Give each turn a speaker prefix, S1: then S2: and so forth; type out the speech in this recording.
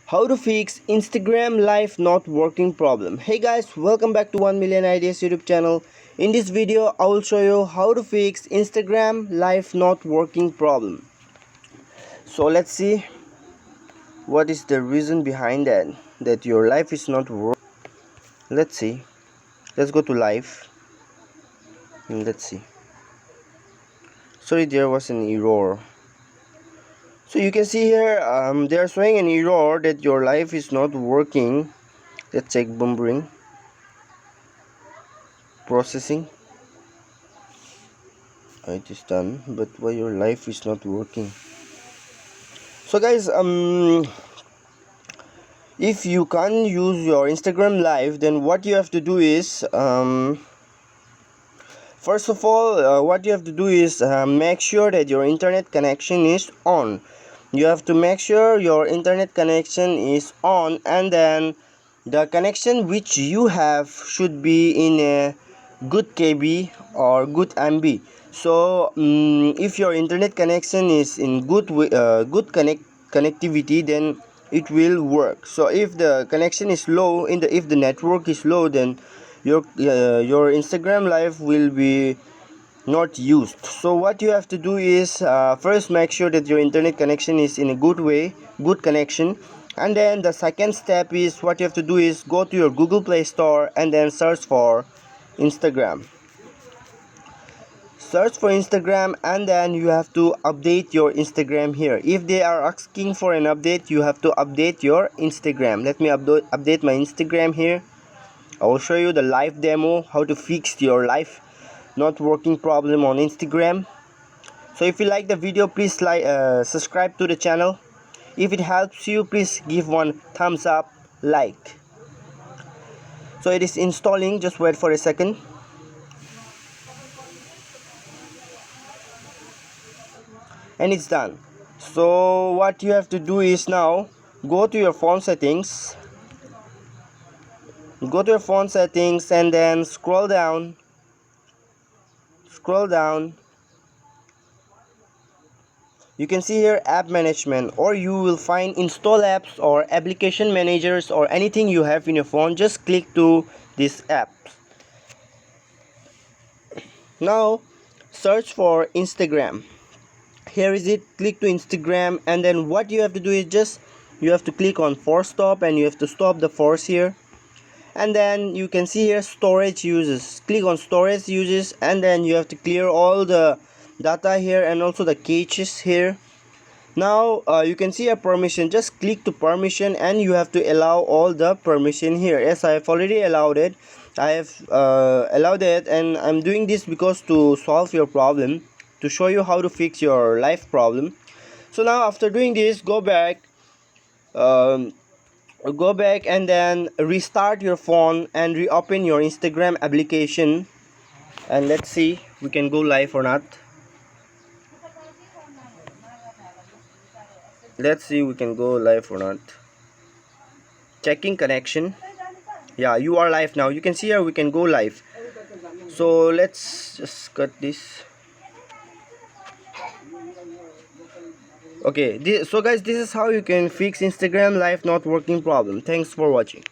S1: How to fix Instagram live not working problem. Hey guys, welcome back to 1 million ideas YouTube channel. In this video I will show you how to fix Instagram live not working problem. So let's see what is the reason behind that your live is not working. Let's see. Let's go to live and let's see. Sorry, there was an error. So you can see here they are showing an error that your live is not working. Let's check bumbling processing. It is done, but why your live is not working? So guys, if you can't use your Instagram live, then what you have to do is first of all, what you have to do is make sure that your internet connection is on. You have to make sure your internet connection is on, and then the connection which you have should be in a good KB or good MB. So if your internet connection is in good connectivity, then it will work. So if the connection is low, if the network is low, then your Instagram live will be not used. So what you have to do is first make sure that your internet connection is in a good connection, and then the second step is what you have to do is go to your Google Play Store and then search for Instagram. And then you have to update your Instagram here. If they are asking for an update, you have to update your Instagram. Let me update my Instagram here. I will show you the live demo how to fix your live not working problem on Instagram. So if you like the video, please subscribe to the channel. If it helps you, please give one thumbs up, like. So it is installing, just wait for a second. And it's done. So what you have to do is now go to your phone settings, and then scroll down. You can see here app management, or you will find install apps or application managers or anything you have in your phone. Just click to this app. Now search for Instagram. Here is it. Click to Instagram, and then what you have to do is just you have to click on force stop, and you have to stop the force here. And then you can see here storage uses. Click on storage uses, and then you have to clear all the data here and also the caches here. Now you can see a permission. Just click to permission, and you have to allow all the permission here. Yes, I have already allowed it. I have allowed it, and I'm doing this because to solve your problem, to show you how to fix your life problem. So now after doing this, go back and then restart your phone and reopen your Instagram application, and let's see we can go live or not. Checking connection. Yeah, you are live now. You can see here we can go live. So let's just cut this. Okay, so guys, this is how you can fix Instagram live not working problem. Thanks for watching.